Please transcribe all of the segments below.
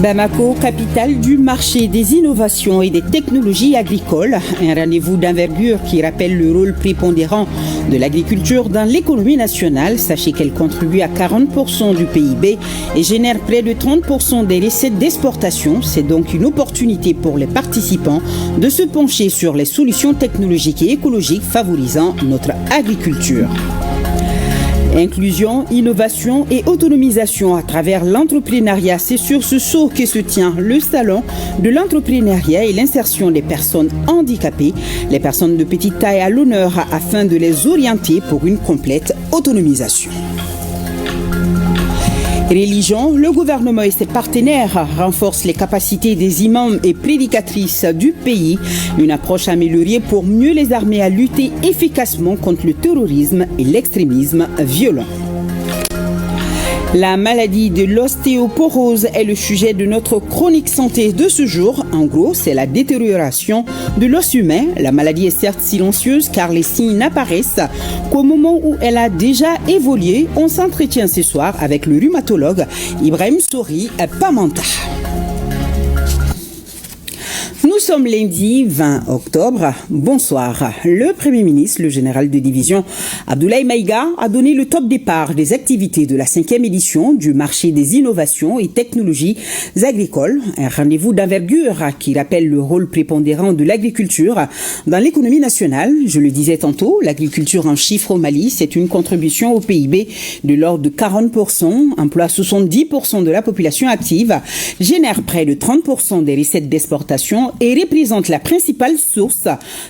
Bamako, capitale du marché des innovations et des technologies agricoles, un rendez-vous d'envergure qui rappelle le rôle prépondérant de l'agriculture dans l'économie nationale. Sachez qu'elle contribue à 40% du PIB et génère près de 30% des recettes d'exportation. C'est donc une opportunité pour les participants de se pencher sur les solutions technologiques et écologiques favorisant notre agriculture. Inclusion, innovation et autonomisation à travers l'entrepreneuriat. C'est sur ce saut que se tient le salon de l'entrepreneuriat et l'insertion des personnes handicapées, les personnes de petite taille à l'honneur afin de les orienter pour une complète autonomisation. Religion, le gouvernement et ses partenaires renforcent les capacités des imams et prédicatrices du pays. Une approche améliorée pour mieux les armer à lutter efficacement contre le terrorisme et l'extrémisme violent. La maladie de l'ostéoporose est le sujet de notre chronique santé de ce jour. En gros, c'est la détérioration de l'os humain. La maladie est certes silencieuse car les signes n'apparaissent qu'au moment où elle a déjà évolué. On s'entretient ce soir avec le rhumatologue Ibrahim Sori Pamanta. Nous sommes lundi 20 octobre. Bonsoir. Le Premier ministre, le général de division Abdoulaye Maïga, a donné le top départ des activités de la 5e édition du marché des innovations et technologies agricoles. Un rendez-vous d'envergure qui rappelle le rôle prépondérant de l'agriculture dans l'économie nationale. Je le disais tantôt, l'agriculture en chiffres au Mali, c'est une contribution au PIB de l'ordre de 40%, emploie 70% de la population active, génère près de 30% des recettes d'exportation et représente la principale source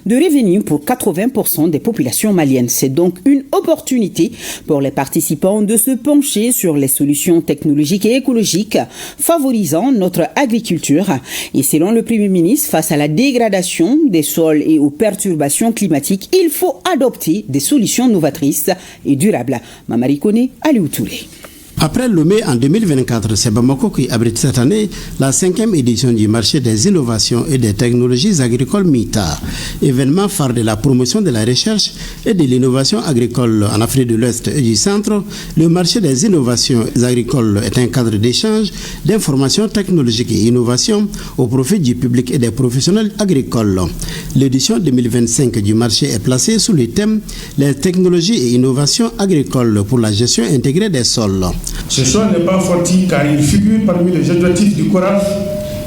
de revenus pour 80% des populations maliennes. C'est donc une opportunité pour les participants de se pencher sur les solutions technologiques et écologiques favorisant notre agriculture. Et selon le Premier ministre, face à la dégradation des sols et aux perturbations climatiques, il faut adopter des solutions novatrices et durables. Mamari Kone, Aliou Touré. Après Lomé en 2024, c'est Bamako qui abrite cette année la 5e édition du marché des innovations et des technologies agricoles MITA, événement phare de la promotion de la recherche et de l'innovation agricole en Afrique de l'Ouest et du Centre. Le marché des innovations agricoles est un cadre d'échange, d'information technologique et innovation au profit du public et des professionnels agricoles. L'édition 2025 du marché est placée sous le thème « Les technologies et innovations agricoles pour la gestion intégrée des sols ». Ce choix n'est pas fortuit car il figure parmi les objectifs du CORAF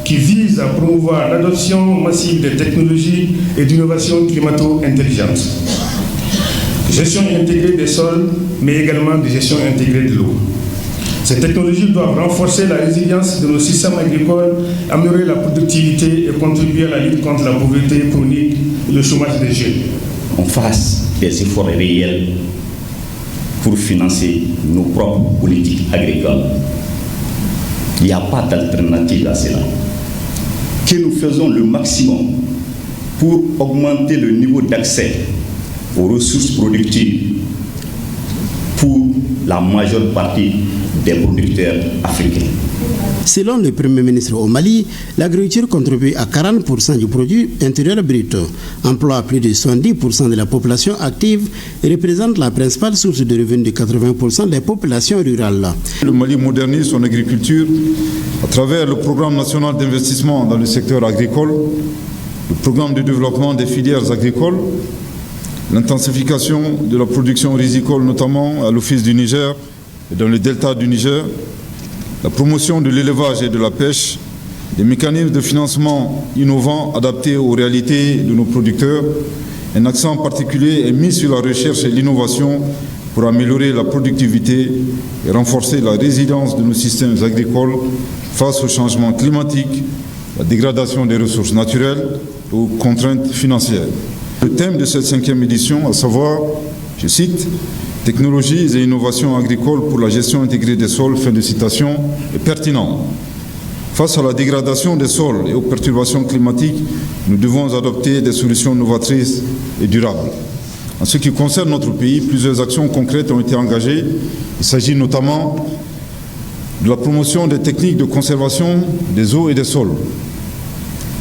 qui vise à promouvoir l'adoption massive des technologies et d'innovations climato-intelligentes. Gestion intégrée des sols, mais également de gestion intégrée de l'eau. Ces technologies doivent renforcer la résilience de nos systèmes agricoles, améliorer la productivité et contribuer à la lutte contre la pauvreté chronique et le chômage des jeunes. On fasse des efforts réels pour financer nos propres politiques agricoles. Il n'y a pas d'alternative à cela. Que nous faisons le maximum pour augmenter le niveau d'accès aux ressources productives pour la majeure partie des producteurs africains. Selon le Premier ministre au Mali, l'agriculture contribue à 40% du produit intérieur brut, emploie plus de 70% de la population active et représente la principale source de revenus de 80% des populations rurales. Le Mali modernise son agriculture à travers le programme national d'investissement dans le secteur agricole, le programme de développement des filières agricoles, l'intensification de la production risicole, notamment à l'Office du Niger et dans le delta du Niger, la promotion de l'élevage et de la pêche, des mécanismes de financement innovants adaptés aux réalités de nos producteurs. Un accent particulier est mis sur la recherche et l'innovation pour améliorer la productivité et renforcer la résilience de nos systèmes agricoles face au changement climatique, la dégradation des ressources naturelles et aux contraintes financières. Le thème de cette 5e édition, à savoir, je cite, « Technologies et innovations agricoles pour la gestion intégrée des sols », fin de citation, est pertinent. Face à la dégradation des sols et aux perturbations climatiques, nous devons adopter des solutions novatrices et durables. En ce qui concerne notre pays, plusieurs actions concrètes ont été engagées. Il s'agit notamment de la promotion des techniques de conservation des eaux et des sols,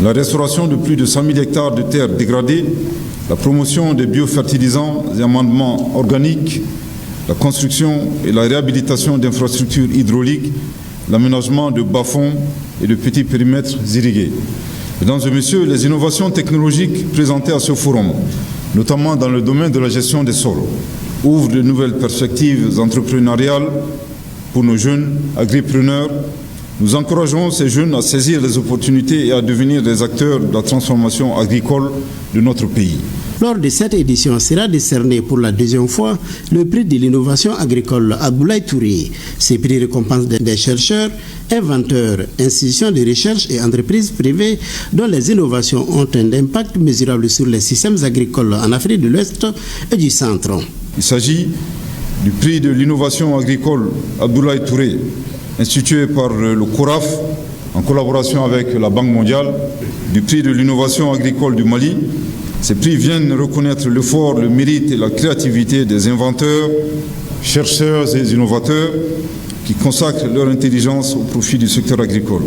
la restauration de plus de 100 000 hectares de terres dégradées, la promotion des biofertilisants et amendements organiques, la construction et la réhabilitation d'infrastructures hydrauliques, l'aménagement de bas-fonds et de petits périmètres irrigués. Mesdames et messieurs, les innovations technologiques présentées à ce forum, notamment dans le domaine de la gestion des sols, ouvrent de nouvelles perspectives entrepreneuriales pour nos jeunes agripreneurs. Nous encourageons ces jeunes à saisir les opportunités et à devenir des acteurs de la transformation agricole de notre pays. Lors de cette édition sera décerné pour la deuxième fois le prix de l'innovation agricole Abdoulaye Touré. Ces prix récompensent des chercheurs, inventeurs, institutions de recherche et entreprises privées dont les innovations ont un impact mesurable sur les systèmes agricoles en Afrique de l'Ouest et du Centre. Il s'agit du prix de l'innovation agricole Abdoulaye Touré, institué par le CORAF en collaboration avec la Banque mondiale, du prix de l'innovation agricole du Mali. Ces prix viennent reconnaître l'effort, le mérite et la créativité des inventeurs, chercheurs et innovateurs qui consacrent leur intelligence au profit du secteur agricole.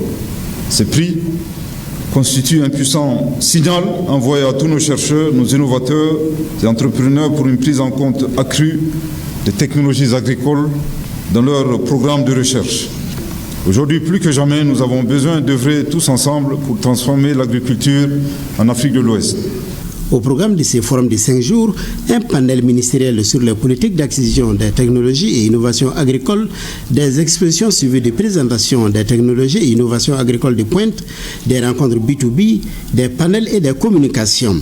Ces prix constituent un puissant signal envoyé à tous nos chercheurs, nos innovateurs et entrepreneurs pour une prise en compte accrue des technologies agricoles dans leur programme de recherche. Aujourd'hui, plus que jamais, nous avons besoin d'œuvrer tous ensemble pour transformer l'agriculture en Afrique de l'Ouest. Au programme de ces forums de 5 jours, un panel ministériel sur les politiques d'acquisition des technologies et innovations agricoles, des expositions suivies de présentations des technologies et innovations agricoles de pointe, des rencontres B2B, des panels et des communications.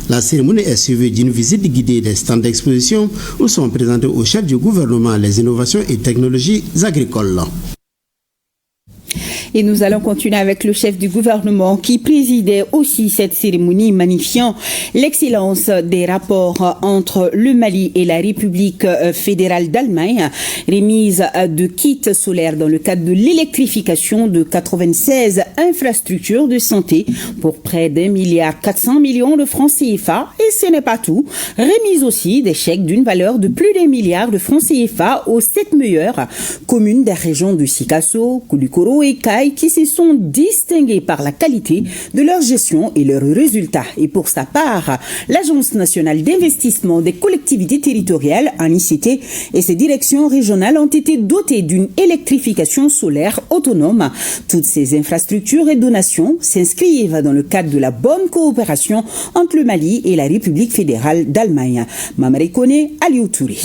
La cérémonie est suivie d'une visite guidée des stands d'exposition où sont présentés au chef du gouvernement les innovations et technologies agricoles. Et nous allons continuer avec le chef du gouvernement qui présidait aussi cette cérémonie, magnifiant l'excellence des rapports entre le Mali et la République fédérale d'Allemagne. Remise de kits solaires dans le cadre de l'électrification de 96 infrastructures de santé pour près d'1,4 milliard de francs CFA. Et ce n'est pas tout. Remise aussi des chèques d'une valeur de plus d'1 milliard de francs CFA aux 7 meilleures communes des régions de Sikasso, Koulikoro et Kai qui se sont distingués par la qualité de leur gestion et leurs résultats. Et pour sa part, l'Agence nationale d'investissement des collectivités territoriales, ANICT, et ses directions régionales ont été dotées d'une électrification solaire autonome. Toutes ces infrastructures et donations s'inscrivent dans le cadre de la bonne coopération entre le Mali et la République fédérale d'Allemagne. Mamari Kone, Aliou Touré.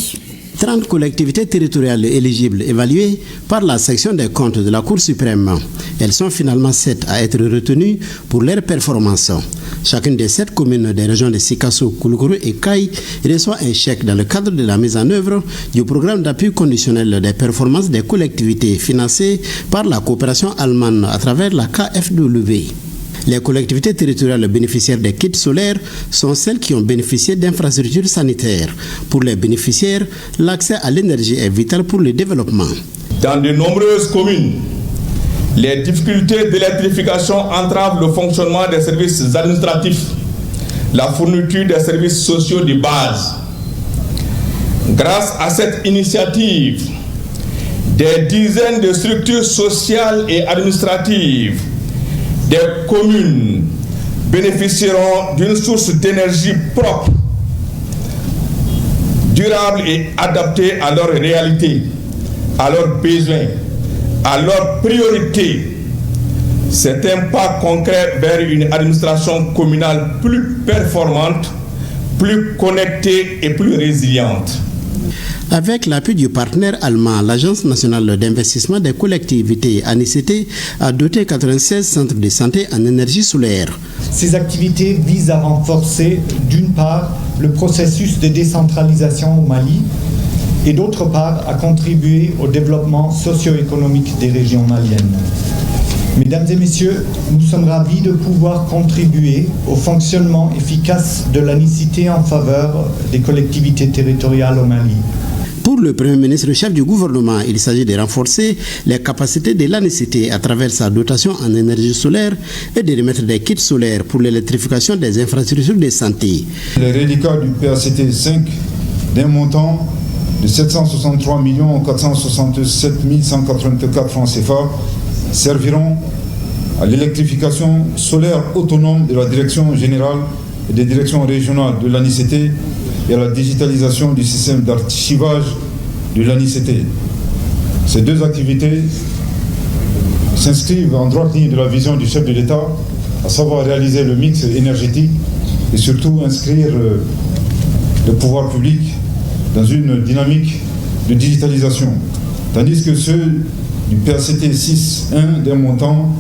30 collectivités territoriales éligibles évaluées par la section des comptes de la Cour suprême. Elles sont finalement 7 à être retenues pour leur performance. Chacune des 7 communes des régions de Sikasso, Koulikoro et Kai reçoit un chèque dans le cadre de la mise en œuvre du programme d'appui conditionnel des performances des collectivités financé par la coopération allemande à travers la KfW. Les collectivités territoriales bénéficiaires des kits solaires sont celles qui ont bénéficié d'infrastructures sanitaires. Pour les bénéficiaires, l'accès à l'énergie est vital pour le développement. Dans de nombreuses communes, les difficultés d'électrification entravent le fonctionnement des services administratifs, la fourniture des services sociaux de base. Grâce à cette initiative, des dizaines de structures sociales et administratives des communes bénéficieront d'une source d'énergie propre, durable et adaptée à leurs réalités, à leurs besoins, à leurs priorités. C'est un pas concret vers une administration communale plus performante, plus connectée et plus résiliente. Avec l'appui du partenaire allemand, l'Agence nationale d'investissement des collectivités ANICT a doté 96 centres de santé en énergie solaire. Ces activités visent à renforcer d'une part le processus de décentralisation au Mali et d'autre part à contribuer au développement socio-économique des régions maliennes. Mesdames et messieurs, nous sommes ravis de pouvoir contribuer au fonctionnement efficace de l'ANICT en faveur des collectivités territoriales au Mali. Pour le Premier ministre, le chef du gouvernement, il s'agit de renforcer les capacités de l'ANICT à travers sa dotation en énergie solaire et de remettre des kits solaires pour l'électrification des infrastructures de santé. Les reliquats du PACT 5 d'un montant de 763 467 184 francs CFA serviront à l'électrification solaire autonome de la direction générale et des directions régionales de l'ANICT et à la digitalisation du système d'archivage de l'ANICT. Ces deux activités s'inscrivent en droite ligne de la vision du chef de l'État, à savoir réaliser le mix énergétique et surtout inscrire le pouvoir public dans une dynamique de digitalisation. Tandis que ceux du PACT 6.1 d'un montant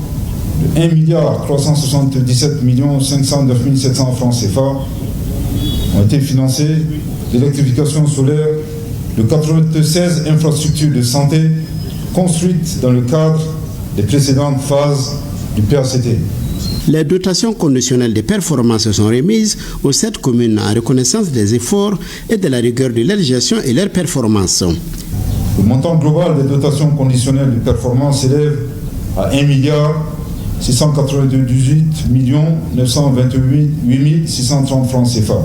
de 1,377 509 700 francs CFA ont été financés d'électrification solaire de 96 infrastructures de santé construites dans le cadre des précédentes phases du PACT. Les dotations conditionnelles de performance sont remises aux 7 communes en reconnaissance des efforts et de la rigueur de leur gestion et leur performance. Le montant global des dotations conditionnelles de performance s'élève à 1,698 928 630 francs CFA.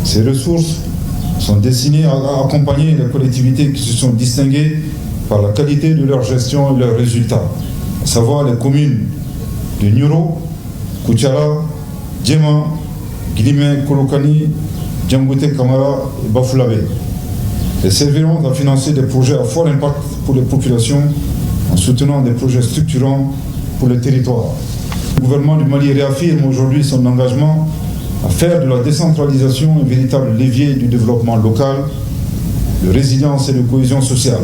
Ces ressources sont destinées à accompagner les collectivités qui se sont distinguées par la qualité de leur gestion et leurs résultats, à savoir les communes de Nyoro, Koutiara, Djema, Guillemé, Kolokani, Djamboute Kamara et Bafulabe. Elles serviront à financer des projets à fort impact pour les populations en soutenant des projets structurants pour le territoire. Le gouvernement du Mali réaffirme aujourd'hui son engagement à faire de la décentralisation un véritable levier du développement local, de résilience et de cohésion sociale,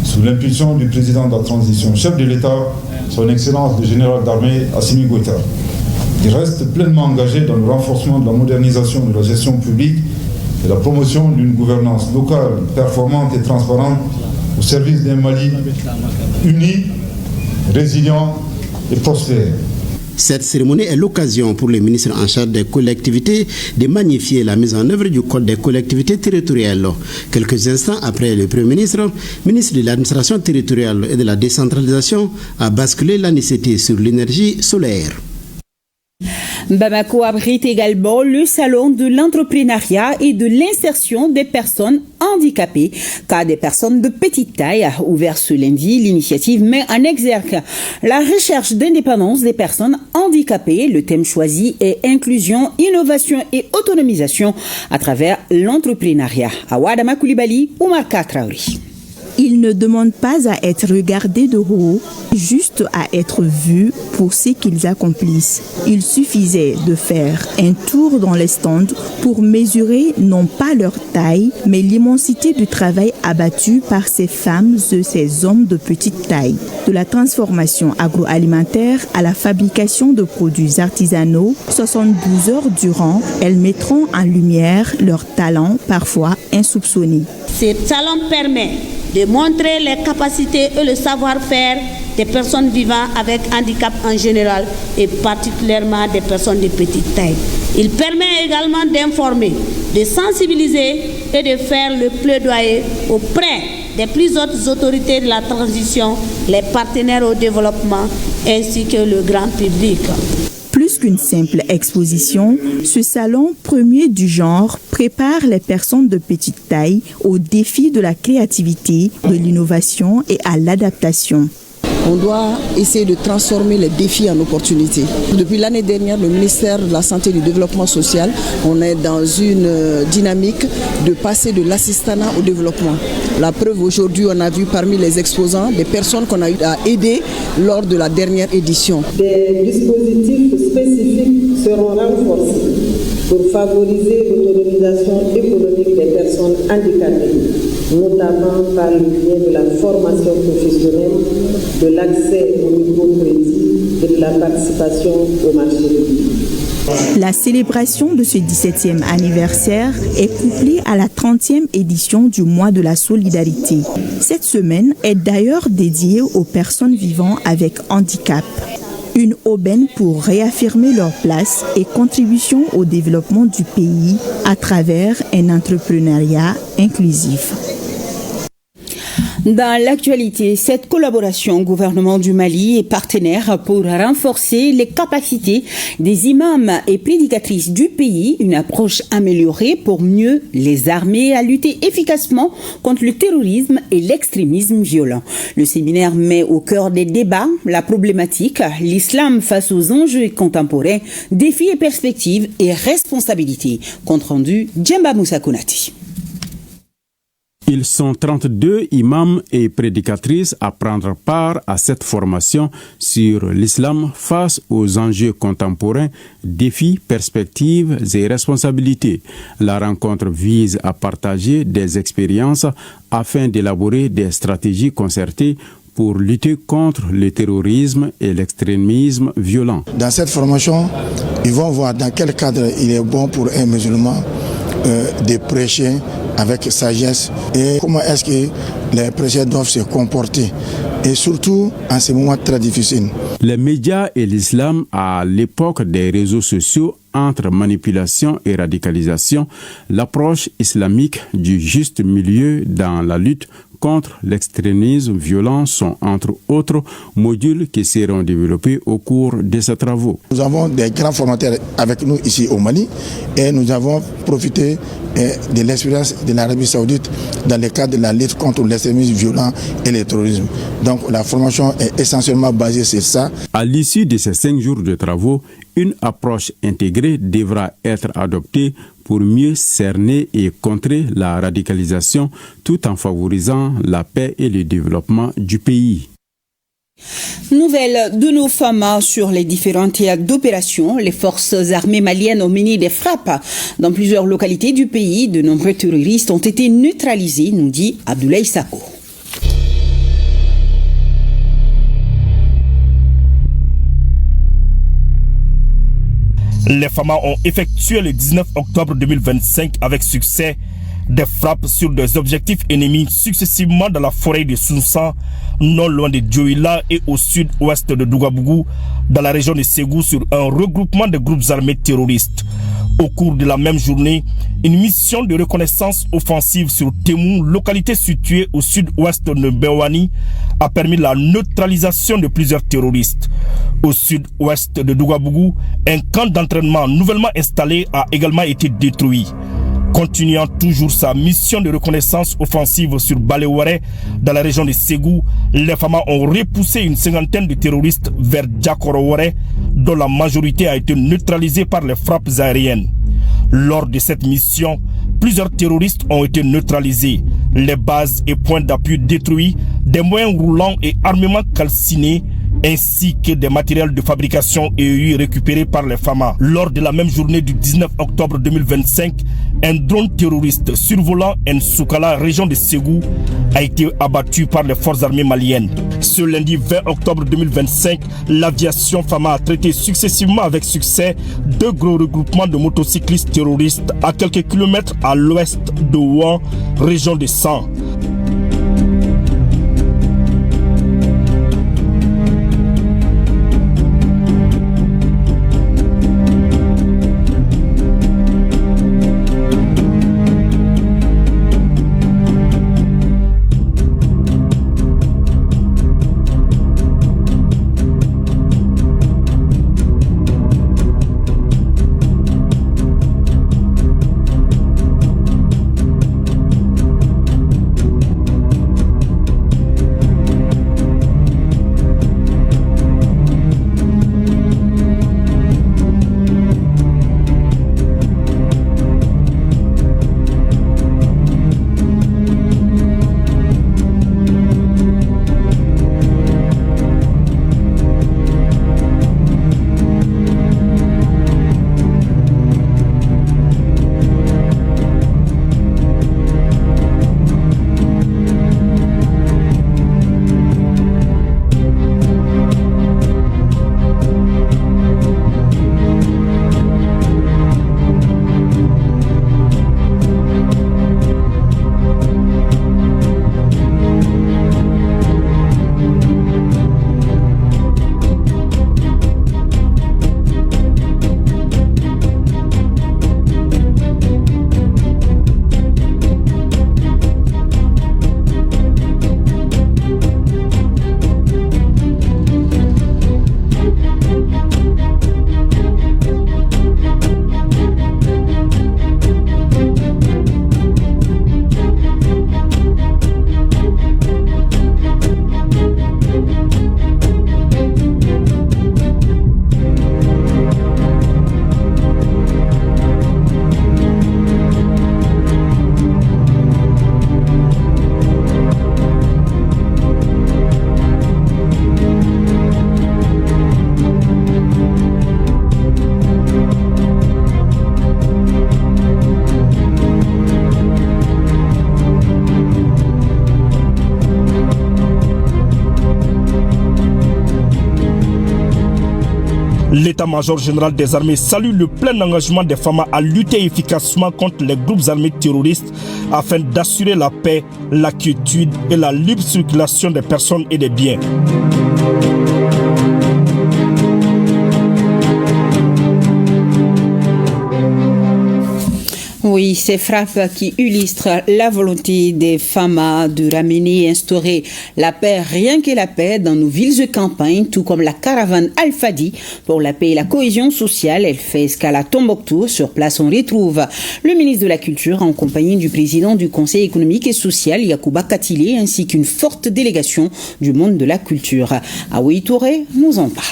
sous l'impulsion du président de la transition, chef de l'État, son Excellence le général d'armée Assimi Goïta. Il reste pleinement engagé dans le renforcement de la modernisation de la gestion publique et la promotion d'une gouvernance locale, performante et transparente au service d'un Mali uni, résilient et prospère. Cette cérémonie est l'occasion pour les ministres en charge des collectivités de magnifier la mise en œuvre du Code des collectivités territoriales. Quelques instants après, le Premier ministre, ministre de l'administration territoriale et de la décentralisation, a basculé la nécessité sur l'énergie solaire. Bamako abrite également le salon de l'entrepreneuriat et de l'insertion des personnes handicapées, car des personnes de petite taille, ouvert ce lundi, l'initiative met en exergue la recherche d'indépendance des personnes handicapées. Le thème choisi est inclusion, innovation et autonomisation à travers l'entrepreneuriat. Awadama Koulibaly, Oumar Traoré. Ils ne demandent pas à être regardés de haut, juste à être vus pour ce qu'ils accomplissent. Il suffisait de faire un tour dans les stands pour mesurer non pas leur taille, mais l'immensité du travail abattu par ces femmes et ces hommes de petite taille. De la transformation agroalimentaire à la fabrication de produits artisanaux, 72 heures durant, elles mettront en lumière leurs talents parfois insoupçonnés. Ce salon permet de montrer les capacités et le savoir-faire des personnes vivant avec handicap en général et particulièrement des personnes de petite taille. Il permet également d'informer, de sensibiliser et de faire le plaidoyer auprès des plus hautes autorités de la transition, les partenaires au développement ainsi que le grand public. Plus qu'une simple exposition, ce salon premier du genre prépare les personnes de petite taille aux défis de la créativité, de l'innovation et à l'adaptation. On doit essayer de transformer les défis en opportunités. Depuis l'année dernière, le ministère de la Santé et du Développement social, on est dans une dynamique de passer de l'assistanat au développement. La preuve, aujourd'hui, on a vu parmi les exposants des personnes qu'on a eu à aider lors de la dernière édition. Des dispositifs spécifiques seront renforcés pour favoriser l'autonomisation économique des personnes handicapées, notamment par le biais de la formation professionnelle, de l'accès au microcrédit et de la participation au marché public. La célébration de ce 17e anniversaire est couplée à la 30e édition du mois de la solidarité. Cette semaine est d'ailleurs dédiée aux personnes vivant avec handicap. Une aubaine pour réaffirmer leur place et contribution au développement du pays à travers un entrepreneuriat inclusif. Dans l'actualité, cette collaboration gouvernement du Mali est partenaire pour renforcer les capacités des imams et prédicatrices du pays, une approche améliorée pour mieux les armer à lutter efficacement contre le terrorisme et l'extrémisme violent. Le séminaire met au cœur des débats la problématique, l'islam face aux enjeux contemporains, défis et perspectives et responsabilités. Compte rendu, Djemba Moussa Konati. Ils sont 32 imams et prédicatrices à prendre part à cette formation sur l'islam face aux enjeux contemporains, défis, perspectives et responsabilités. La rencontre vise à partager des expériences afin d'élaborer des stratégies concertées pour lutter contre le terrorisme et l'extrémisme violent. Dans cette formation, ils vont voir dans quel cadre il est bon pour un musulman de prêcher avec sagesse et comment est-ce que les prêcheurs doivent se comporter et surtout en ces moments très difficiles. Les médias et l'islam à l'époque des réseaux sociaux, entre manipulation et radicalisation, l'approche islamique du juste milieu dans la lutte contre l'extrémisme violent sont entre autres modules qui seront développés au cours de ces travaux. Nous avons des grands formateurs avec nous ici au Mali et nous avons profité de l'expérience de l'Arabie Saoudite dans le cadre de la lutte contre l'extrémisme violent et le terrorisme. Donc la formation est essentiellement basée sur ça. À l'issue de ces 5 jours de travaux, une approche intégrée devra être adoptée pour mieux cerner et contrer la radicalisation tout en favorisant la paix et le développement du pays. Nouvelle de nos femmes sur les différents théâtres d'opération. Les forces armées maliennes ont mené des frappes dans plusieurs localités du pays. De nombreux terroristes ont été neutralisés, nous dit Abdoulaye Sako. Les FAMA ont effectué le 19 octobre 2025 avec succès des frappes sur des objectifs ennemis successivement dans la forêt de Sounsan, non loin de Dioïla et au sud-ouest de Dougabougou, dans la région de Ségou, sur un regroupement de groupes armés terroristes. Au cours de la même journée, une mission de reconnaissance offensive sur Témou, localité située au sud-ouest de Bewani, a permis la neutralisation de plusieurs terroristes. Au sud-ouest de Dougabougou, un camp d'entraînement nouvellement installé a également été détruit. Continuant toujours sa mission de reconnaissance offensive sur Baleware, dans la région de Ségou, les FAMA ont repoussé une 50aine de terroristes vers Djakoroware, dont la majorité a été neutralisée par les frappes aériennes. Lors de cette mission, plusieurs terroristes ont été neutralisés, les bases et points d'appui détruits, des moyens roulants et armements calcinés, ainsi que des matériels de fabrication EU récupérés par les FAMA. Lors de la même journée du 19 octobre 2025, un drone terroriste survolant Nsoukala, région de Ségou, a été abattu par les forces armées maliennes. Ce lundi 20 octobre 2025, l'aviation FAMA a traité successivement avec succès 2 gros regroupements de motocyclistes terroristes à quelques kilomètres à l'ouest de Ouan, région de San. L'état-major général des armées salue le plein engagement des FAMA à lutter efficacement contre les groupes armés terroristes afin d'assurer la paix, la quiétude et la libre circulation des personnes et des biens. Oui, ces frappes qui illustrent la volonté des FAMA de ramener et instaurer la paix, rien que la paix, dans nos villes de campagne, tout comme la caravane Al-Fadi pour la paix et la cohésion sociale. Elle fait escale à Tombouctou. Sur place, on retrouve le ministre de la Culture en compagnie du président du Conseil économique et social, Yacouba Katile, ainsi qu'une forte délégation du monde de la culture. Aoui Touré nous en parle.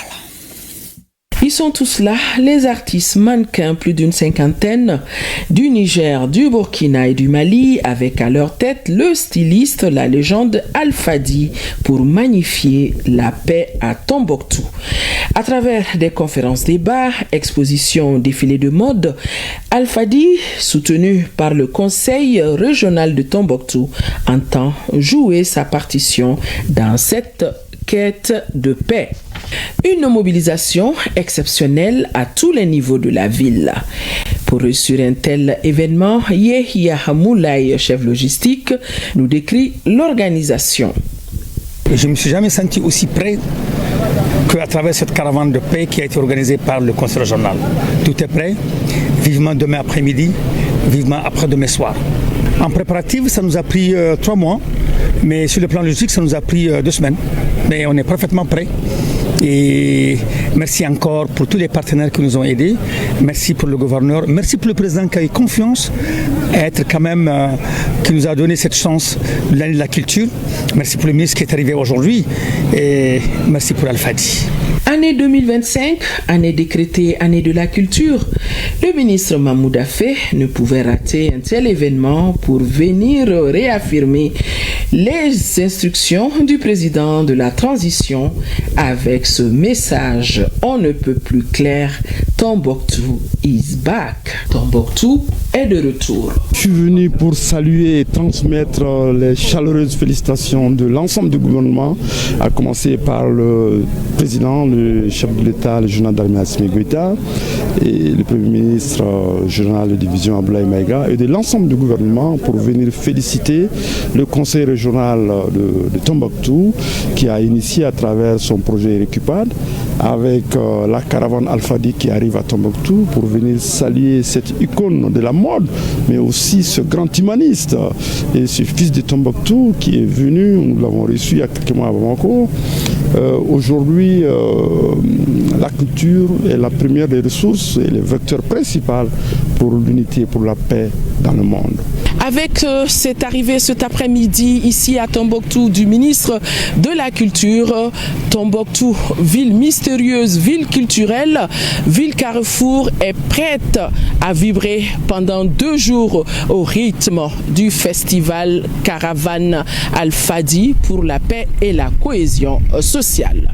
Ils sont tous là, les artistes mannequins, plus d'une cinquantaine, du Niger, du Burkina et du Mali, avec à leur tête le styliste, la légende Al-Fadi, pour magnifier la paix à Tombouctou. À travers des conférences débats, expositions, défilés de mode, Al-Fadi, soutenu par le Conseil régional de Tombouctou, entend jouer sa partition dans cette quête de paix. Une mobilisation exceptionnelle à tous les niveaux de la ville. Pour réussir un tel événement, Yehia Hamoulaye, chef logistique, nous décrit l'organisation. Je ne me suis jamais senti aussi près qu'à travers cette caravane de paix qui a été organisée par le Conseil régional. Tout est prêt, vivement demain après-midi, vivement après-demain soir. En préparatif, ça nous a pris 3 mois, mais sur le plan logistique, ça nous a pris 2 semaines. Mais on est parfaitement prêts. Et merci encore pour tous les partenaires qui nous ont aidés. Merci pour le gouverneur. Merci pour le président qui a eu confiance à être quand même, qui nous a donné cette chance de l'année de la culture. Merci pour le ministre qui est arrivé aujourd'hui. Et merci pour Al-Fadi. Année 2025, année décrétée année de la culture, le ministre Mahmoud Affé ne pouvait rater un tel événement pour venir réaffirmer les instructions du président de la transition avec ce message on ne peut plus clair: Tombouctou is back. Tombouctou est de retour. Je suis venu pour saluer et transmettre les chaleureuses félicitations de l'ensemble du gouvernement, à commencer par le président, le chef de l'État, le général d'armée Assimi Goïta, et le premier ministre général de division Abdoulaye Maïga, et de l'ensemble du gouvernement pour venir féliciter le conseil régional de Tombouctou qui a initié à travers son projet Récupad avec la caravane Al-Fadi qui arrive à Tombouctou pour venir saluer cette icône de la mode, mais aussi ce grand humaniste et ce fils de Tombouctou qui est venu, nous l'avons reçu il y a quelques mois à Bamako. Aujourd'hui, la culture est la première des ressources et le vecteur principal pour l'unité, pour la paix dans le monde. Avec cette arrivée cet après-midi ici à Tombouctou du ministre de la Culture, Tombouctou, ville mystérieuse, ville culturelle, ville carrefour, est prête à vibrer pendant 2 jours au rythme du festival Caravane Al-Fadi pour la paix et la cohésion sociale.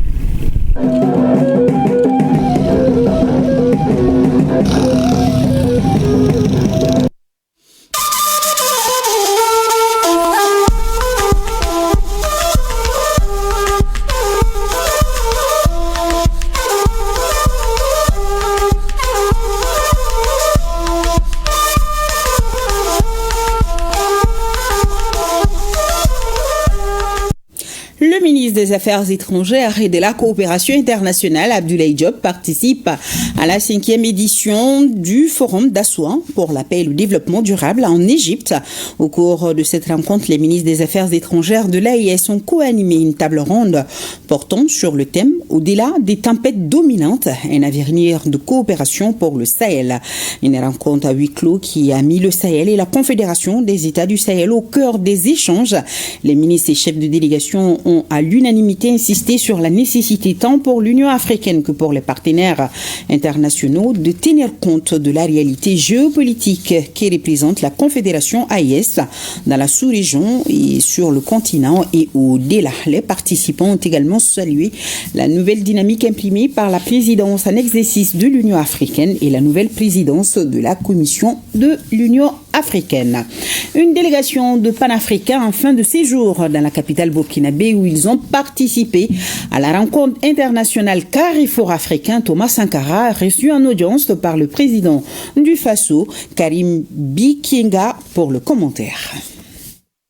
Le ministre des Affaires étrangères et de la coopération internationale, Abdoulaye Diop, participe à la 5e édition du Forum d'Assouan pour la paix et le développement durable en Égypte. Au cours de cette rencontre, les ministres des Affaires étrangères de l'AES ont co-animé une table ronde portant sur le thème « Au-delà des tempêtes dominantes, un avenir de coopération pour le Sahel ». Une rencontre à huis clos qui a mis le Sahel et la Confédération des États du Sahel au cœur des échanges. Les ministres et chefs de délégation ont à l'unanimité insisté sur la nécessité tant pour l'Union africaine que pour les partenaires internationaux de tenir compte de la réalité géopolitique qui représente la Confédération AES dans la sous-région et sur le continent et au-delà. Les participants ont également salué la nouvelle dynamique imprimée par la présidence en exercice de l'Union africaine et la nouvelle présidence de la Commission de l'Union africaine. africaine. Une délégation de panafricains en fin de séjour dans la capitale burkinabé où ils ont participé à la rencontre internationale Carrefour africain. Thomas Sankara a reçu en audience par le président du Faso, Karim Bikienga, pour le commentaire.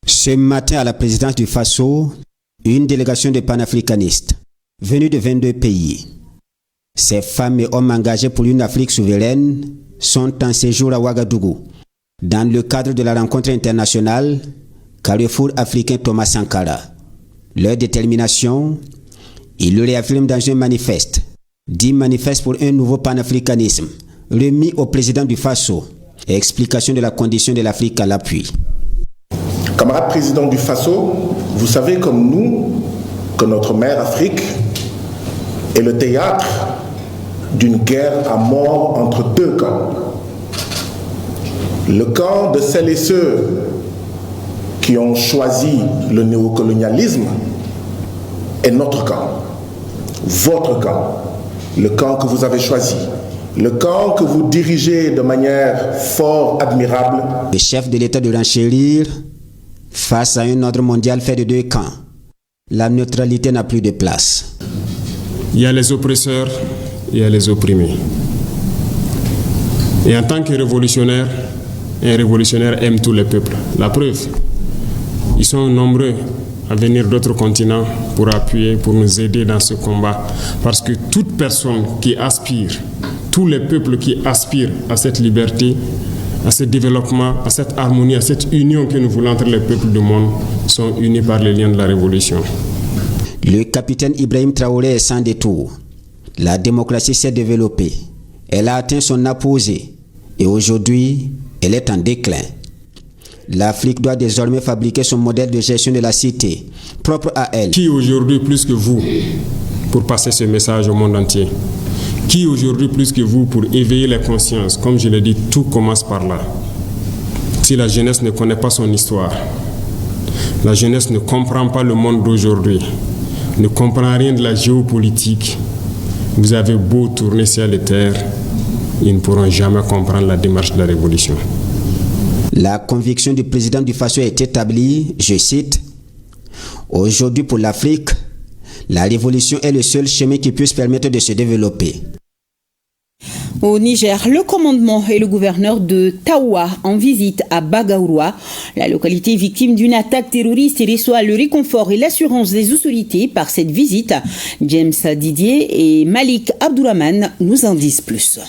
Ce matin à la présidence du Faso, une délégation de panafricanistes venus de 22 pays. Ces femmes et hommes engagés pour une Afrique souveraine sont en séjour à Ouagadougou dans le cadre de la rencontre internationale Carrefour africain Thomas Sankara. Leur détermination, ils le réaffirment dans un manifeste, dit manifeste pour un nouveau panafricanisme, remis au président du Faso, et explication de la condition de l'Afrique à l'appui. Camarade président du Faso, vous savez comme nous que notre mère Afrique est le théâtre d'une guerre à mort entre deux camps. Le camp de celles et ceux qui ont choisi le néocolonialisme est notre camp, votre camp, le camp que vous avez choisi, le camp que vous dirigez de manière fort admirable. Le chef de l'État de renchérir face à un ordre mondial fait de deux camps. La neutralité n'a plus de place. Il y a les oppresseurs et il y a les opprimés. Et en tant que révolutionnaire, un révolutionnaire aime tous les peuples. La preuve, ils sont nombreux à venir d'autres continents pour appuyer, pour nous aider dans ce combat. Parce que toute personne qui aspire, tous les peuples qui aspirent à cette liberté, à ce développement, à cette harmonie, à cette union que nous voulons entre les peuples du monde, sont unis par les liens de la révolution. Le capitaine Ibrahim Traoré est sans détour. La démocratie s'est développée. Elle a atteint son apogée. Et aujourd'hui, elle est en déclin. L'Afrique doit désormais fabriquer son modèle de gestion de la cité, propre à elle. Qui aujourd'hui plus que vous pour passer ce message au monde entier? Qui aujourd'hui plus que vous pour éveiller les consciences? Comme je l'ai dit, tout commence par là. Si la jeunesse ne connaît pas son histoire, la jeunesse ne comprend pas le monde d'aujourd'hui, ne comprend rien de la géopolitique, vous avez beau tourner ciel et terre, ils ne pourront jamais comprendre la démarche de la révolution. La conviction du président du Faso est établie, je cite, « Aujourd'hui pour l'Afrique, la révolution est le seul chemin qui puisse permettre de se développer. » Au Niger, le commandement et le gouverneur de Tawa en visite à Bagaoua, la localité victime d'une attaque terroriste, et reçoit le réconfort et l'assurance des autorités par cette visite. James Didier et Malik Abdourahman nous en disent plus.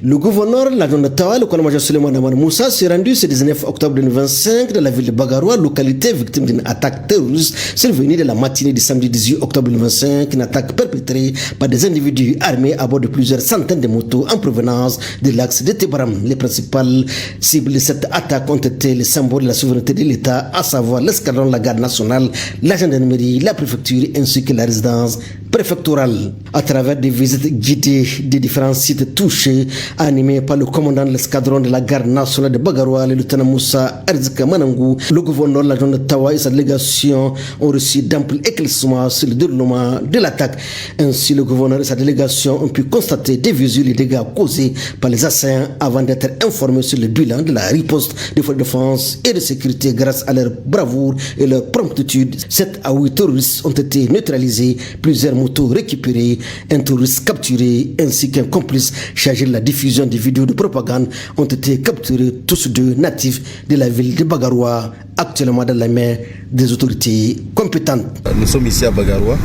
Le gouverneur de la zone de Tawa, le colonel-major Suleiman Amar Moussa, s'est rendu ce 19 octobre 2025 dans la ville de Bagaroua, localité victime d'une attaque terroriste survenue de la matinée du samedi 18 octobre 2025, une attaque perpétrée par des individus armés à bord de plusieurs centaines de motos en provenance de l'axe de Tebaram. Les principales cibles de cette attaque ont été les symboles de la souveraineté de l'État, à savoir l'escadron, la garde nationale, la gendarmerie, la préfecture ainsi que la résidence préfectorale. À travers des visites guidées des différents sites touchés, animé par le commandant de l'escadron de la garde nationale de Bagaroua, le lieutenant Moussa Arzika Manangou, le gouverneur de la zone de Tawa et sa délégation ont reçu d'amples éclaircissements sur le déroulement de l'attaque. Ainsi, le gouverneur et sa délégation ont pu constater des visu les dégâts causés par les assaillants avant d'être informés sur le bilan de la riposte des forces de défense et de sécurité grâce à leur bravoure et leur promptitude. 7 à 8 terroristes ont été neutralisés, plusieurs motos récupérées, un touriste capturé ainsi qu'un complice chargé de la diffusion des vidéos de propagande ont été capturés, tous deux natifs de la ville de Bagaroua, actuellement dans la main des autorités compétentes. Nous sommes ici à Bagaroua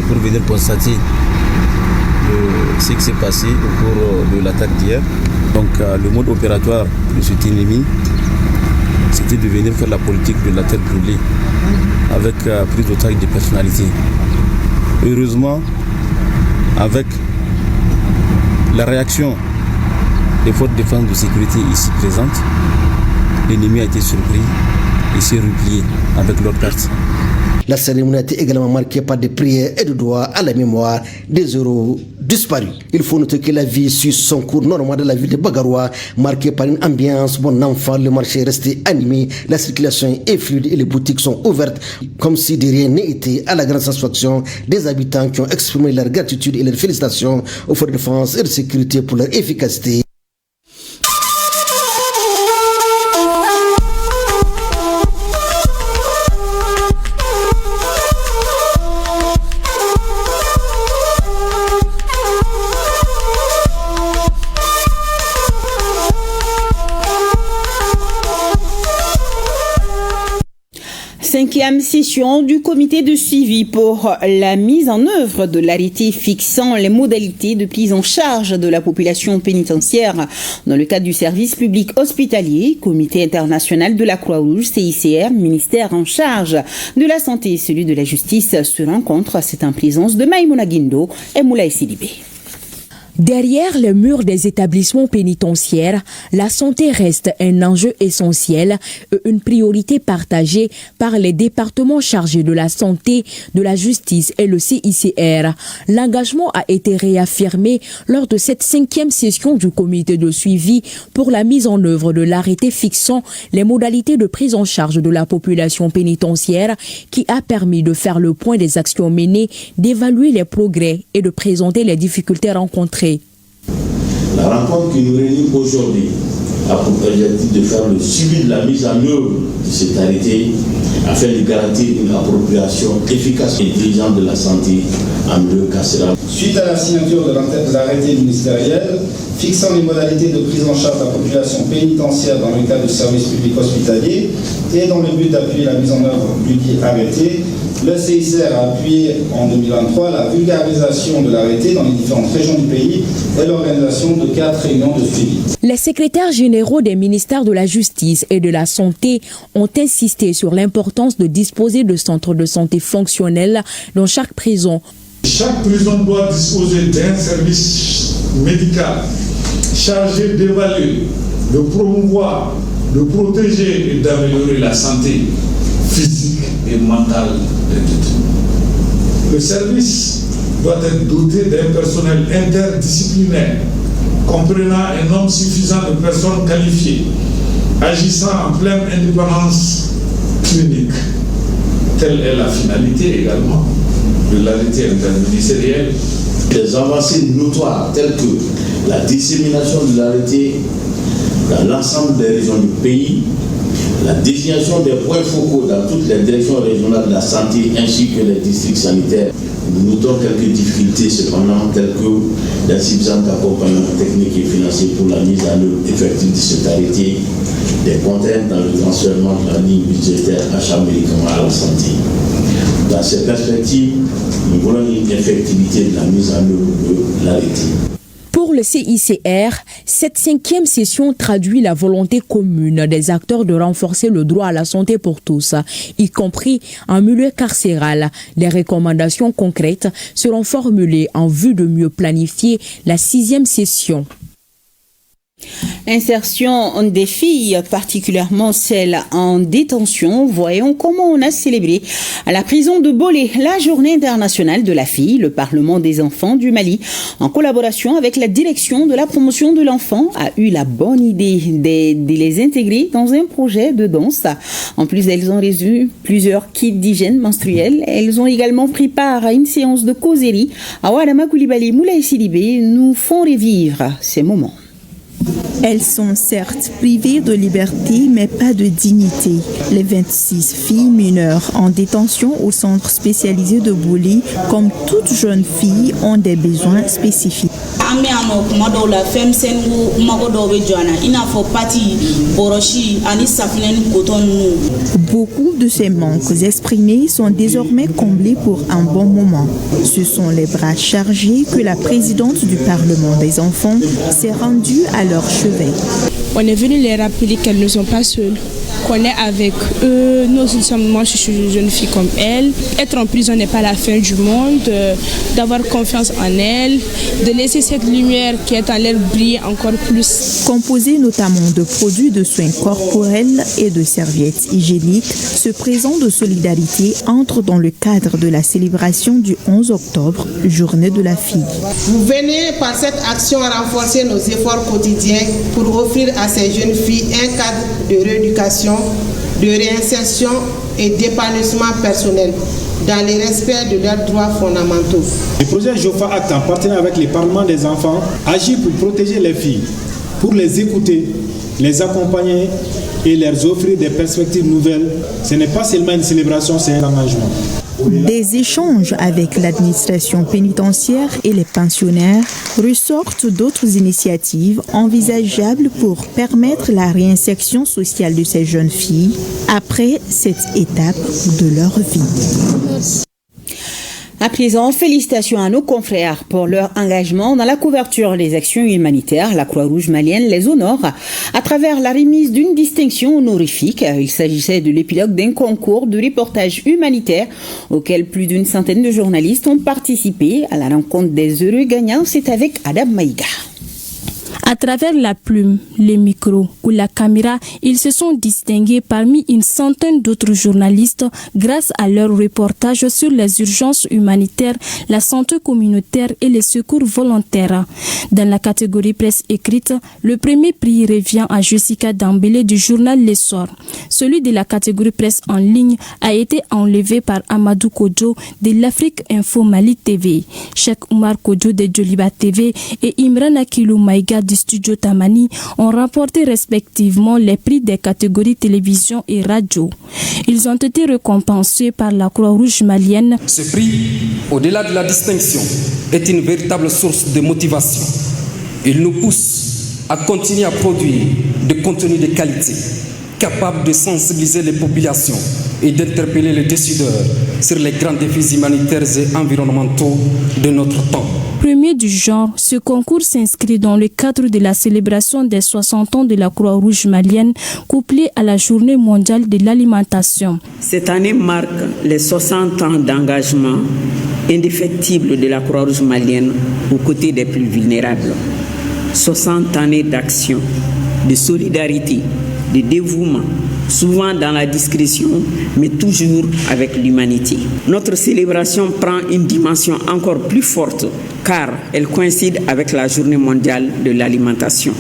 pour venir constater ce qui s'est passé au cours de l'attaque d'hier. Donc le mode opératoire de cet ennemi, c'était de venir faire la politique de la terre brûlée avec prise d'otage des personnalités. Heureusement, avec la réaction des forces de défense de sécurité ici présentes, l'ennemi a été surpris et s'est replié avec l'autre carte. La cérémonie a été également marquée par des prières et de doigts à la mémoire des héros disparus. Il faut noter que la vie suit son cours normal de la ville de Bagaroua, marquée par une ambiance bon enfant. Le marché est resté animé, la circulation est fluide et les boutiques sont ouvertes comme si de rien n'était, à la grande satisfaction des habitants qui ont exprimé leur gratitude et leurs félicitations aux forces de défense et de sécurité pour leur efficacité. 5e session du comité de suivi pour la mise en œuvre de l'arrêté fixant les modalités de prise en charge de la population pénitentiaire dans le cadre du service public hospitalier, comité international de la Croix-Rouge, CICR, ministère en charge de la santé et celui de la justice se rencontrent. C'est en présence de Maïmouna Guindo et Moulaye Sidibé. Derrière les murs des établissements pénitentiaires, la santé reste un enjeu essentiel et une priorité partagée par les départements chargés de la santé, de la justice et le CICR. L'engagement a été réaffirmé lors de cette 5e session du comité de suivi pour la mise en œuvre de l'arrêté fixant les modalités de prise en charge de la population pénitentiaire qui a permis de faire le point des actions menées, d'évaluer les progrès et de présenter les difficultés rencontrées. La rencontre qui nous réunit aujourd'hui a pour objectif de faire le suivi de la mise en œuvre de cet arrêté afin de garantir une appropriation efficace et intelligente de la santé en milieu carcéral. Suite à la signature de l'arrêté ministériel fixant les modalités de prise en charge de la population pénitentiaire dans le cadre du service public hospitalier et dans le but d'appuyer la mise en œuvre du dit arrêté, le CICR a appuyé en 2023 la vulgarisation de l'arrêté dans les différentes régions du pays et l'organisation de 4 réunions de suivi. Les secrétaires généraux des ministères de la Justice et de la Santé ont insisté sur l'importance de disposer de centres de santé fonctionnels dans chaque prison. Chaque prison doit disposer d'un service médical chargé d'évaluer, de promouvoir, de protéger et d'améliorer la santé physique et mentale des détenus. Le service doit être doté d'un personnel interdisciplinaire comprenant un nombre suffisant de personnes qualifiées, agissant en pleine indépendance clinique. Telle est la finalité également de l'arrêté interministériel. Des avancées notoires telles que la dissémination de l'arrêté dans l'ensemble des régions du pays, la désignation des points focaux dans toutes les directions régionales de la santé ainsi que les districts sanitaires. Nous notons quelques difficultés cependant telles que l'insuffisant accompagnement technique et financier pour la mise en œuvre effective de cet arrêté, des contraintes dans le transfert de la ligne budgétaire achat médicaments à la santé. Dans ces perspectives, nous voulons une effectivité de la mise en œuvre de l'arrêté. Pour le CICR, cette 5e session traduit la volonté commune des acteurs de renforcer le droit à la santé pour tous, y compris en milieu carcéral. Les recommandations concrètes seront formulées en vue de mieux planifier la 6e session. Insertion des filles, particulièrement celles en détention. Voyons comment on a célébré à la prison de Bolé la journée internationale de la fille. Le Parlement des enfants du Mali, en collaboration avec la direction de la promotion de l'enfant, a eu la bonne idée de les intégrer dans un projet de danse. En plus, elles ont reçu plusieurs kits d'hygiène menstruelle. Elles ont également pris part à une séance de causerie. Awadama Koulibaly, Moulaye Sidibé nous font revivre ces moments. Elles sont certes privées de liberté, mais pas de dignité. Les 26 filles mineures en détention au centre spécialisé de Bolé, comme toutes jeunes filles, ont des besoins spécifiques. Beaucoup de ces manques exprimés sont désormais comblés pour un bon moment. Ce sont les bras chargés que la présidente du Parlement des enfants s'est rendue à leur chevet. On est venu les rappeler qu'elles ne sont pas seules, qu'on est avec eux, nous aussi sommes, moi je suis une jeune fille comme elles. Être en prison n'est pas la fin du monde, d'avoir confiance en elles, de laisser cette lumière qui est en l'air briller encore plus. Composé notamment de produits de soins corporels et de serviettes hygiéniques, ce présent de solidarité entre dans le cadre de la célébration du 11 octobre, journée de la fille. Vous venez par cette action renforcer nos efforts quotidiens pour offrir à ces jeunes filles un cadre de rééducation, de réinsertion et d'épanouissement personnel dans le respect de leurs droits fondamentaux. Le projet Jofa Act, en partenariat avec les parlements des enfants, agit pour protéger les filles, pour les écouter, les accompagner et leur offrir des perspectives nouvelles. Ce n'est pas seulement une célébration, c'est un engagement. Des échanges avec l'administration pénitentiaire et les pensionnaires ressortent d'autres initiatives envisageables pour permettre la réinsertion sociale de ces jeunes filles après cette étape de leur vie. À présent, félicitations à nos confrères pour leur engagement dans la couverture des actions humanitaires. La Croix-Rouge malienne les honore à travers la remise d'une distinction honorifique. Il s'agissait de l'épilogue d'un concours de reportage humanitaire auquel plus d'une centaine de journalistes ont participé. À la rencontre des heureux gagnants, c'est avec Adam Maïga. À travers la plume, les micros ou la caméra, ils se sont distingués parmi une centaine d'autres journalistes grâce à leurs reportages sur les urgences humanitaires, la santé communautaire et les secours volontaires. Dans la catégorie presse écrite, le premier prix revient à Jessica Dambélé du journal L'Essor. Celui de la catégorie presse en ligne a été enlevé par Amadou Kodjo de l'Afrique Info Mali TV, Cheikh Oumar Kodjo de Joliba TV et Imran Akilou Maïga du studio Tamani ont remporté respectivement les prix des catégories télévision et radio. Ils ont été récompensés par la Croix-Rouge malienne. Ce prix, au-delà de la distinction, est une véritable source de motivation. Il nous pousse à continuer à produire des contenus de qualité, capables de sensibiliser les populations et d'interpeller les décideurs sur les grands défis humanitaires et environnementaux de notre temps. Premier du genre, ce concours s'inscrit dans le cadre de la célébration des 60 ans de la Croix-Rouge malienne, couplée à la Journée mondiale de l'alimentation. Cette année marque les 60 ans d'engagement indéfectible de la Croix-Rouge malienne aux côtés des plus vulnérables. 60 années d'action, de solidarité, de dévouement, souvent dans la discrétion, mais toujours avec l'humanité. Notre célébration prend une dimension encore plus forte car elle coïncide avec la Journée mondiale de l'alimentation.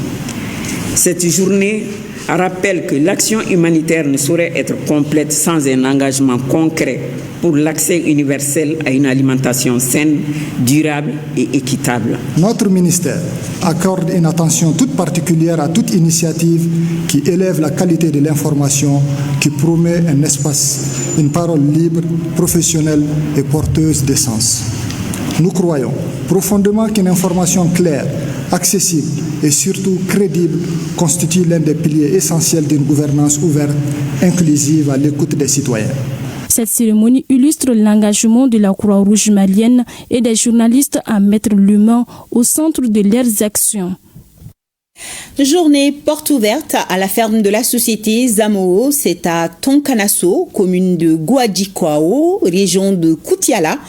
Cette journée rappelle que l'action humanitaire ne saurait être complète sans un engagement concret pour l'accès universel à une alimentation saine, durable et équitable. Notre ministère accorde une attention toute particulière à toute initiative qui élève la qualité de l'information, qui promet un espace, une parole libre, professionnelle et porteuse de sens. Nous croyons profondément qu'une information claire, accessible et surtout crédible constitue l'un des piliers essentiels d'une gouvernance ouverte, inclusive à l'écoute des citoyens. Cette cérémonie illustre l'engagement de la Croix-Rouge malienne et des journalistes à mettre l'humain au centre de leurs actions. Journée porte ouverte à la ferme de la société Zamoo, c'est à Tonkanasso, commune de Guadjikwao, région de Koutiala.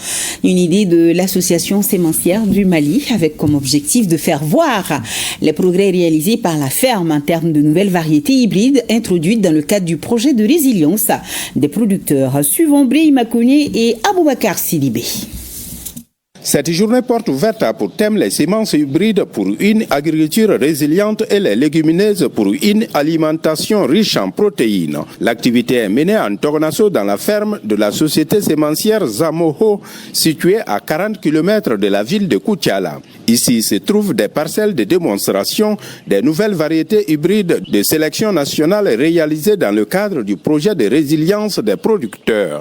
Une idée de l'association sémencière du Mali avec comme objectif de faire voir les progrès réalisés par la ferme en termes de nouvelles variétés hybrides introduites dans le cadre du projet de résilience des producteurs. Suivons Brahima Koné et Aboubakar Sidibé. Cette journée porte ouverte a pour thème les semences hybrides pour une agriculture résiliente et les légumineuses pour une alimentation riche en protéines. L'activité est menée en Togonasso dans la ferme de la société sémencière Zamoho, située à 40 km de la ville de Koutiala. Ici se trouvent des parcelles de démonstration des nouvelles variétés hybrides de sélection nationale réalisées dans le cadre du projet de résilience des producteurs.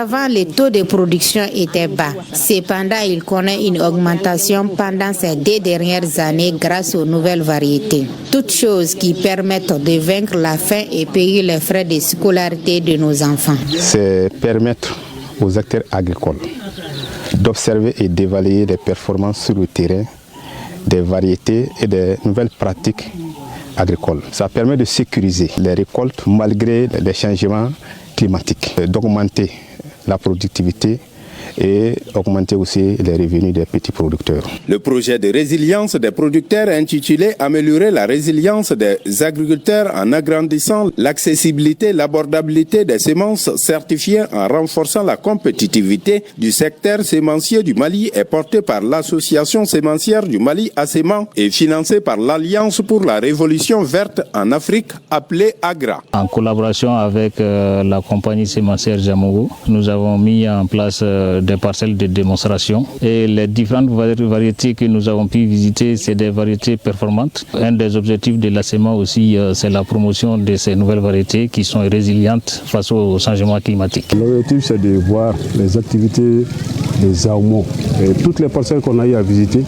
Auparavant, le taux de production était bas. Cependant, il connaît une augmentation pendant ces 2 dernières années grâce aux nouvelles variétés. Toutes choses qui permettent de vaincre la faim et payer les frais de scolarité de nos enfants. C'est permettre aux acteurs agricoles d'observer et d'évaluer les performances sur le terrain des variétés et des nouvelles pratiques agricoles. Ça permet de sécuriser les récoltes malgré les changements climatiques, d'augmenter la productivité et augmenter aussi les revenus des petits producteurs. Le projet de résilience des producteurs intitulé « Améliorer la résilience des agriculteurs en agrandissant l'accessibilité et l'abordabilité des semences certifiées en renforçant la compétitivité du secteur sémencier du Mali » est porté par l'Association sémencière du Mali ASEMAN et financé par l'Alliance pour la Révolution verte en Afrique appelée AGRA. En collaboration avec la compagnie sémencière Zamoo, nous avons mis en place des parcelles de démonstration. Et les différentes variétés que nous avons pu visiter, c'est des variétés performantes. Un des objectifs de l'ACEMA aussi, c'est la promotion de ces nouvelles variétés qui sont résilientes face au changement climatique. L'objectif, c'est de voir les activités des hormones. Et toutes les parcelles qu'on a eu à visiter,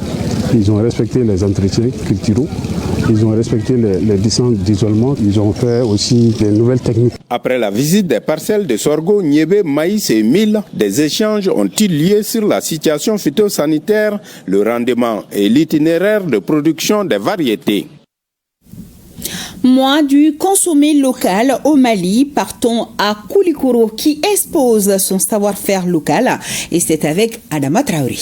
ils ont respecté les entretiens culturels, ils ont respecté les distances d'isolement, ils ont fait aussi des nouvelles techniques. Après la visite des parcelles de sorgho, niébé, maïs et mil, des échanges ont-ils lieu sur la situation phytosanitaire, le rendement et l'itinéraire de production des variétés. Mois du consommé local au Mali, partons à Koulikoro qui expose son savoir-faire local et c'est avec Adama Traoré.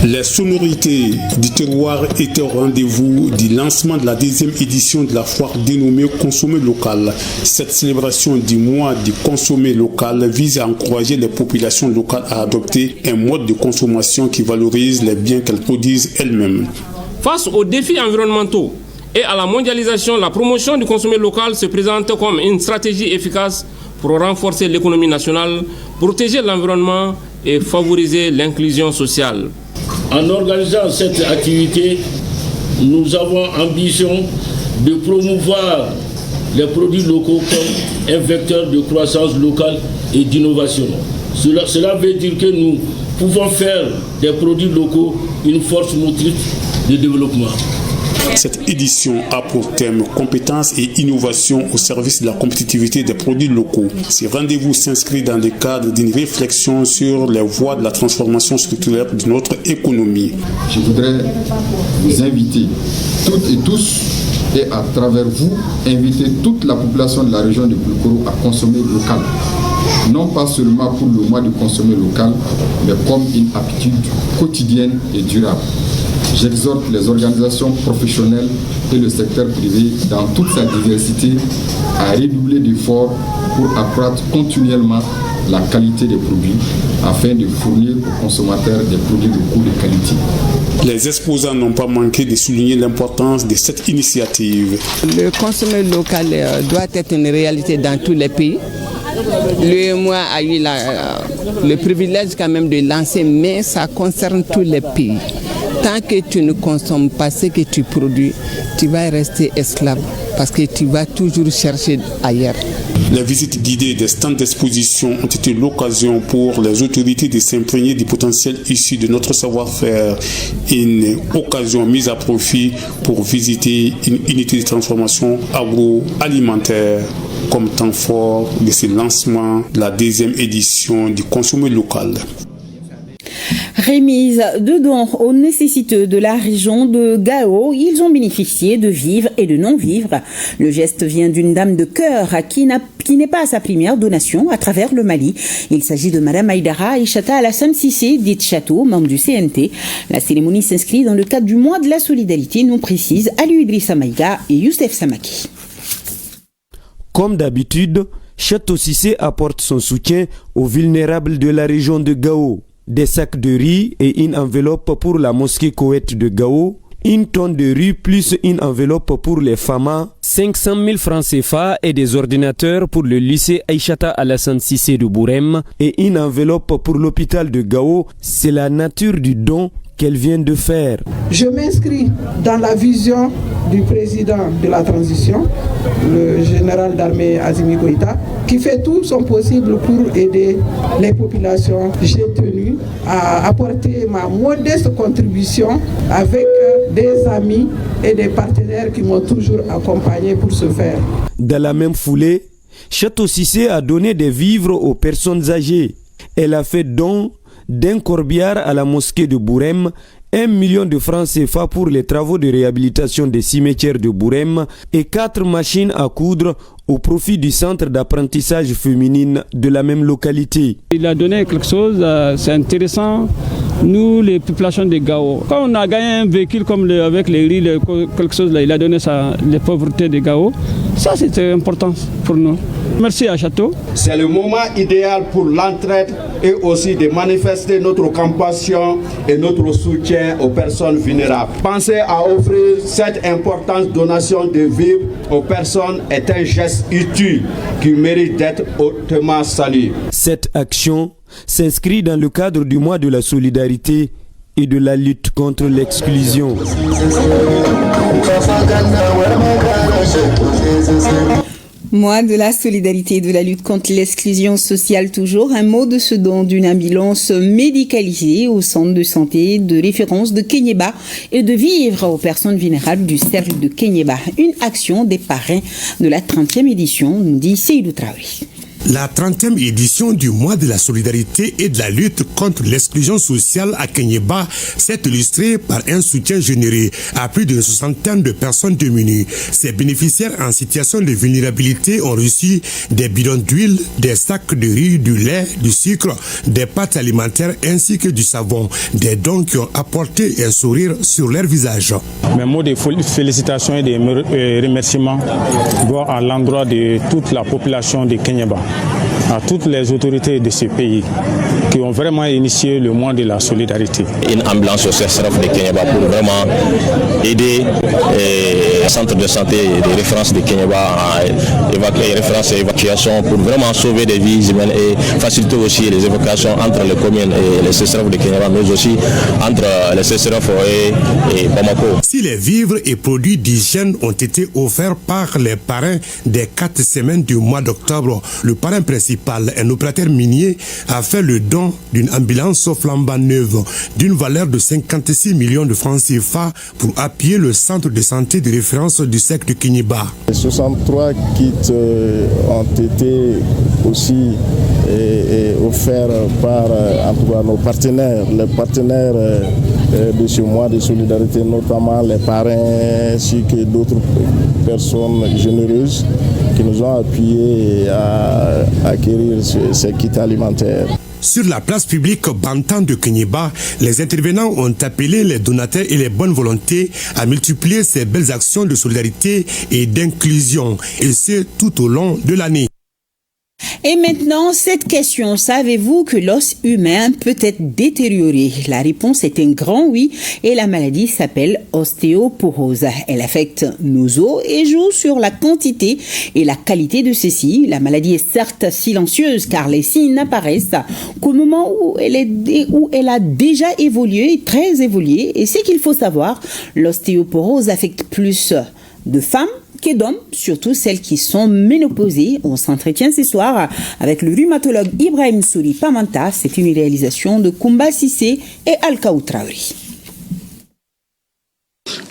Les sonorités du terroir étaient au rendez-vous du lancement de la deuxième édition de la foire dénommée Consommé local. Cette célébration du mois du consommé local vise à encourager les populations locales à adopter un mode de consommation qui valorise les biens qu'elles produisent elles-mêmes. Face aux défis environnementaux et à la mondialisation, la promotion du consommé local se présente comme une stratégie efficace pour renforcer l'économie nationale, protéger l'environnement et favoriser l'inclusion sociale. En organisant cette activité, nous avons ambition de promouvoir les produits locaux comme un vecteur de croissance locale et d'innovation. Cela veut dire que nous pouvons faire des produits locaux une force motrice de développement. Cette édition a pour thème compétences et innovation au service de la compétitivité des produits locaux. Ces rendez-vous s'inscrivent dans le cadre d'une réflexion sur les voies de la transformation structurelle de notre économie. Je voudrais vous inviter toutes et tous et à travers vous inviter toute la population de la région de Koulikoro à consommer local. Non pas seulement pour le mois de consommer local, mais comme une habitude quotidienne et durable. J'exhorte les organisations professionnelles et le secteur privé dans toute sa diversité à redoubler d'efforts pour accroître continuellement la qualité des produits afin de fournir aux consommateurs des produits locaux de qualité. Les exposants n'ont pas manqué de souligner l'importance de cette initiative. Le consommé local doit être une réalité dans tous les pays. L'UEMOA a eu le privilège quand même de lancer, mais ça concerne tous les pays. Tant que tu ne consommes pas ce que tu produis, tu vas rester esclave parce que tu vas toujours chercher ailleurs. Les visites guidées des stands d'exposition ont été l'occasion pour les autorités de s'imprégner du potentiel issu de notre savoir-faire. Une occasion mise à profit pour visiter une unité de transformation agroalimentaire comme temps fort de ce lancement de la deuxième édition du consommé local. Remise de dons aux nécessiteux de la région de Gao, ils ont bénéficié de vivres et de non-vivres. Le geste vient d'une dame de cœur qui n'est pas à sa première donation à travers le Mali. Il s'agit de Madame Aïdara Aïchata Alassane Sissé, dite Château, membre du CNT. La cérémonie s'inscrit dans le cadre du mois de la solidarité, nous précisent Ali Idrissa Maïga et Youssef Samaki. Comme d'habitude, Château Sissé apporte son soutien aux vulnérables de la région de Gao. Des sacs de riz et une enveloppe pour la mosquée Koweït de Gao, une tonne de riz plus une enveloppe pour les FAMA, 500 000 francs CFA et des ordinateurs pour le lycée Aïchata Alassane Sissé de Bourem et une enveloppe pour l'hôpital de Gao, c'est la nature du don qu'elle vient de faire. Je m'inscris dans la vision du président de la transition, le général d'armée Assimi Goïta, qui fait tout son possible pour aider les populations. J'ai tenu à apporter ma modeste contribution avec des amis et des partenaires qui m'ont toujours accompagné pour ce faire. Dans la même foulée, Château Sissé a donné des vivres aux personnes âgées. Elle a fait don d'un corbillard à la mosquée de Bourem, 1 million de francs CFA pour les travaux de réhabilitation des cimetières de Bourem et 4 machines à coudre au profit du centre d'apprentissage féminine de la même localité. Il a donné quelque chose, c'est intéressant. Nous, les populations de Gao, quand on a gagné un véhicule comme avec les riz, quelque chose là, il a donné ça, les pauvretés de Gao. Ça, c'est important pour nous. Merci à Château. C'est le moment idéal pour l'entraide et aussi de manifester notre compassion et notre soutien aux personnes vulnérables. Penser à offrir cette importante donation de vivres aux personnes est un geste utile qui mérite d'être hautement salué. Cette action s'inscrit dans le cadre du mois de la solidarité et de la lutte contre l'exclusion. Mois de la solidarité et de la lutte contre l'exclusion sociale toujours. Un mot de ce don d'une ambulance médicalisée au centre de santé de référence de Kéniéba et de vivre aux personnes vulnérables du cercle de Kéniéba. Une action des parrains de la 30e édition, nous dit Seydou Traoré. La 30e édition du mois de la solidarité et de la lutte contre l'exclusion sociale à Kéniéba s'est illustrée par un soutien généreux à plus d'une soixantaine de personnes démunies. Ces bénéficiaires en situation de vulnérabilité ont reçu des bidons d'huile, des sacs de riz, du lait, du sucre, des pâtes alimentaires ainsi que du savon. Des dons qui ont apporté un sourire sur leur visage. Mes mots de félicitations et de remerciements vont à l'endroit de toute la population de Kéniéba, à toutes les autorités de ce pays qui ont vraiment initié le mois de la solidarité. Une ambulance au CSRF de Kéniéba pour vraiment aider le centre de santé de référence de Kéniéba à évacuer référence et évacuation pour vraiment sauver des vies humaines et faciliter aussi les évacuations entre les communes et les CSRF de Kéniéba, mais aussi entre les CSRF et Bamako. Si les vivres et produits d'hygiène ont été offerts par les parrains des 4 semaines du mois d'octobre, le parrain principal, un opérateur minier, a fait le don d'une ambulance flambant neuve d'une valeur de 56 millions de francs CFA pour appuyer le centre de santé de référence du secteur de Kéniéba. 63 kits ont été aussi offerts par en tout cas, nos partenaires, les partenaires de ce mois de solidarité, notamment les parrains ainsi que d'autres personnes généreuses qui nous ont appuyés à acquérir ces kits alimentaires. Sur la place publique Bantan de Kéniéba, les intervenants ont appelé les donateurs et les bonnes volontés à multiplier ces belles actions de solidarité et d'inclusion, et ce tout au long de l'année. Et maintenant, cette question, savez-vous que l'os humain peut être détérioré? La réponse est un grand oui et la maladie s'appelle ostéoporose. Elle affecte nos os et joue sur la quantité et la qualité de ceux-ci. La maladie est certes silencieuse car les signes n'apparaissent qu'au moment où elle a déjà évolué, très évolué. Et ce qu'il faut savoir, l'ostéoporose affecte plus de femmes que d'hommes, surtout celles qui sont ménopausées. On s'entretient ce soir avec le rhumatologue Ibrahim Souri Pamanta. C'est une réalisation de Koumba Sissé et Alkaou Traoré.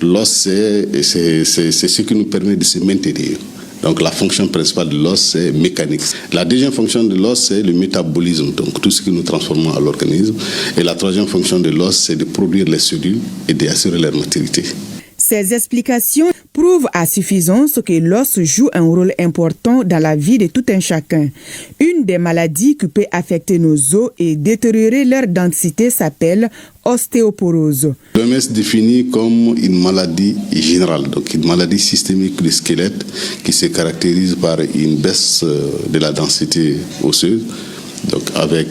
L'os, c'est ce qui nous permet de se maintenir. Donc la fonction principale de l'os, c'est mécanique. La deuxième fonction de l'os, c'est le métabolisme, donc tout ce que nous transformons à l'organisme. Et la troisième fonction de l'os, c'est de produire les cellules et d'assurer leur maturité. Ces explications prouvent à suffisance que l'os joue un rôle important dans la vie de tout un chacun. Une des maladies qui peut affecter nos os et détériorer leur densité s'appelle ostéoporose. L'OMS définit comme une maladie générale, donc une maladie systémique du squelette qui se caractérise par une baisse de la densité osseuse, donc avec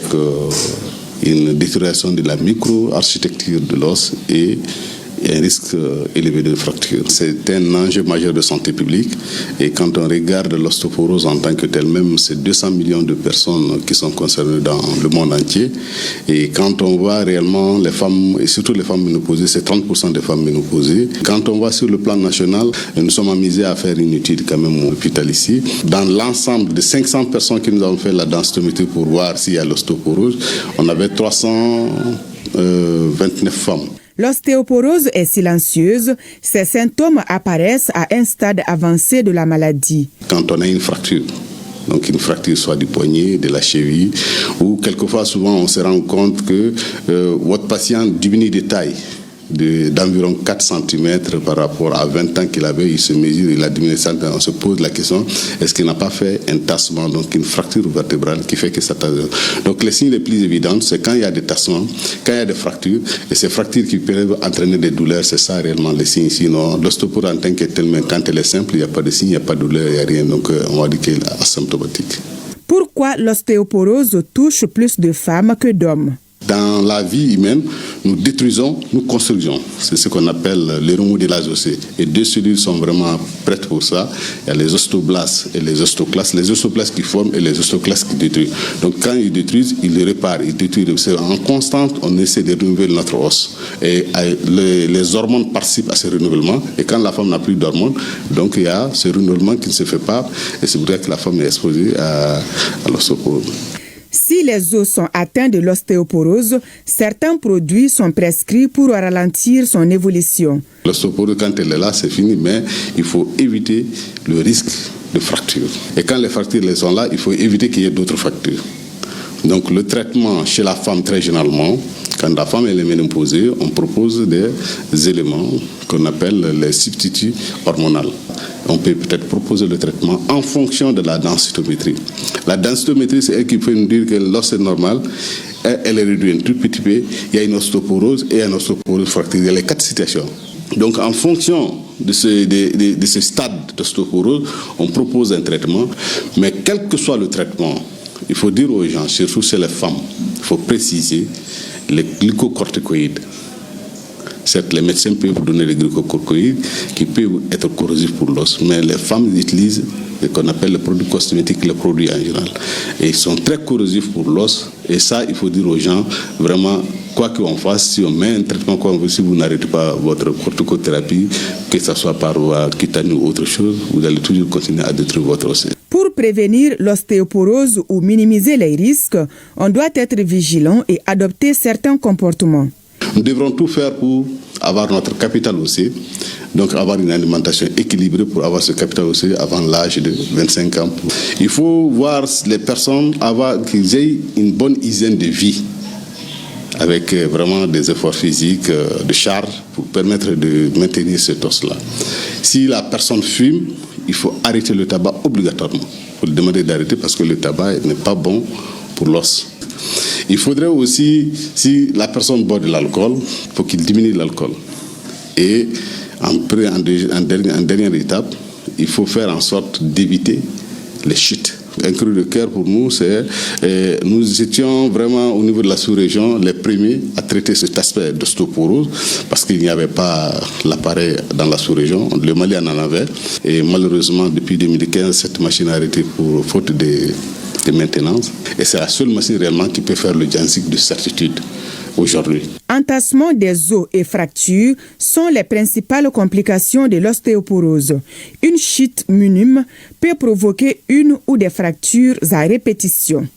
une détérioration de la micro-architecture de l'os et un risque élevé de fracture. C'est un enjeu majeur de santé publique et quand on regarde l'ostéoporose en tant que telle, même c'est 200 millions de personnes qui sont concernées dans le monde entier. Et quand on voit réellement les femmes, et surtout les femmes ménopausées, c'est 30% des femmes ménopausées. Quand on voit sur le plan national, nous sommes amusés à faire une étude quand même au hôpital ici. Dans l'ensemble de 500 personnes qui nous avons fait la densitométrie pour voir s'il y a l'ostéoporose, on avait 329 femmes. L'ostéoporose est silencieuse. Ces symptômes apparaissent à un stade avancé de la maladie. Quand on a une fracture, donc une fracture soit du poignet, de la cheville, ou quelquefois souvent on se rend compte que votre patient diminue de taille. d'environ 4 cm par rapport à 20 ans qu'il avait. Il se mesure, il a diminué de cm. On se pose la question, est-ce qu'il n'a pas fait un tassement, donc une fracture vertébrale qui fait que ça tasse? Donc les signes les plus évidents, c'est quand il y a des tassements, quand il y a des fractures, et ces fractures qui peuvent entraîner des douleurs, c'est ça réellement les signes. Sinon, l'ostéoporose en tant que tel, quand elle est simple, il n'y a pas de signe, il n'y a pas de douleur, il n'y a rien. Donc on va dire qu'elle est asymptomatique. Pourquoi l'ostéoporose touche plus de femmes que d'hommes? Dans la vie humaine, nous détruisons, nous construisons. C'est ce qu'on appelle le remodelage osseux. Et 2 cellules sont vraiment prêtes pour ça. Il y a les ostoblastes et les ostoclastes. Les ostoblastes qui forment et les ostoclastes qui détruisent. Donc quand ils détruisent, ils le réparent, ils détruisent. En constante, on essaie de renouveler notre os. Et les hormones participent à ce renouvellement. Et quand la femme n'a plus d'hormones, donc il y a ce renouvellement qui ne se fait pas. Et c'est pour ça que la femme est exposée à l'ostéoporose. Si les os sont atteints de l'ostéoporose, certains produits sont prescrits pour ralentir son évolution. L'ostéoporose, quand elle est là, c'est fini, mais il faut éviter le risque de fracture. Et quand les fractures sont là, il faut éviter qu'il y ait d'autres fractures. Donc le traitement chez la femme, très généralement, quand la femme est ménopausée, on propose des éléments qu'on appelle les substituts hormonaux. On peut peut-être proposer le traitement en fonction de la densitométrie. La densitométrie, c'est elle qui peut nous dire que l'os est normal, elle est réduite un tout petit peu, il y a une ostéoporose et une ostéoporose fracture. Il y a les 4 situations. Donc en fonction de ce stade d'ostéoporose, on propose un traitement, mais quel que soit le traitement, il faut dire aux gens, surtout chez les femmes, il faut préciser les glucocorticoïdes. Certes, les médecins peuvent donner des glucocorticoïdes qui peuvent être corrosifs pour l'os, mais les femmes utilisent ce qu'on appelle les produits cosmétiques, les produits en général. Et ils sont très corrosifs pour l'os. Et ça, il faut dire aux gens, vraiment, quoi qu'on fasse, si on met un traitement, si vous n'arrêtez pas votre corticothérapie, que ce soit par cutanée ou autre chose, vous allez toujours continuer à détruire votre os. Pour prévenir l'ostéoporose ou minimiser les risques, on doit être vigilant et adopter certains comportements. Nous devrons tout faire pour avoir notre capital osseux, donc avoir une alimentation équilibrée pour avoir ce capital osseux avant l'âge de 25 ans. Il faut voir les personnes qu'ils aient une bonne hygiène de vie, avec vraiment des efforts physiques, de charge, pour permettre de maintenir cet os-là. Si la personne fume, il faut arrêter le tabac obligatoirement. Il faut le demander d'arrêter parce que le tabac n'est pas bon pour l'os. Il faudrait aussi, si la personne boit de l'alcool, il faut qu'il diminue l'alcool. Et en dernière étape, il faut faire en sorte d'éviter les chutes. Un cri de cœur pour nous, c'est nous étions vraiment au niveau de la sous-région les premiers à traiter cet aspect d'ostéoporose parce qu'il n'y avait pas l'appareil dans la sous-région. Le Mali en avait. Et malheureusement, depuis 2015, cette machine a arrêté pour faute de maintenance. Et c'est la seule machine réellement qui peut faire le diagnostic de certitude aujourd'hui. Entassement des os et fractures sont les principales complications de l'ostéoporose. Une chute minime peut provoquer une ou des fractures à répétition.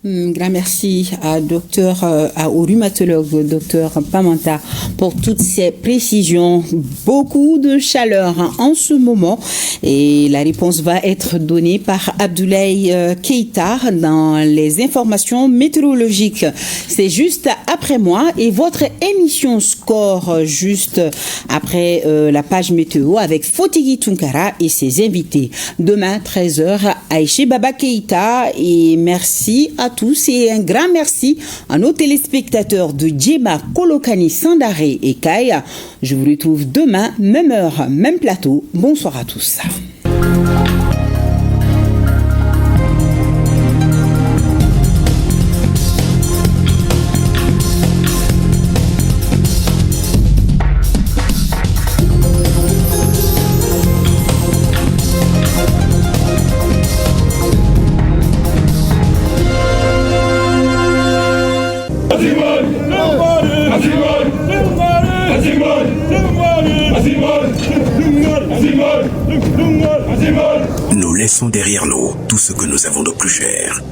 Grand merci au rhumatologue, docteur Pamanta, pour toutes ces précisions. Beaucoup de chaleur en ce moment et la réponse va être donnée par Abdoulaye Keïta dans les informations météorologiques. C'est juste après moi et votre émission Score juste après la page météo avec Fotigui Tunkara et ses invités. Demain 13h, Aïché Baba Keïta et merci à tous et un grand merci à nos téléspectateurs de Djema, Kolokani, Sandaré et Kaya. Je vous retrouve demain, même heure, même plateau. Bonsoir à tous. Nous laissons derrière nous tout ce que nous avons de plus cher.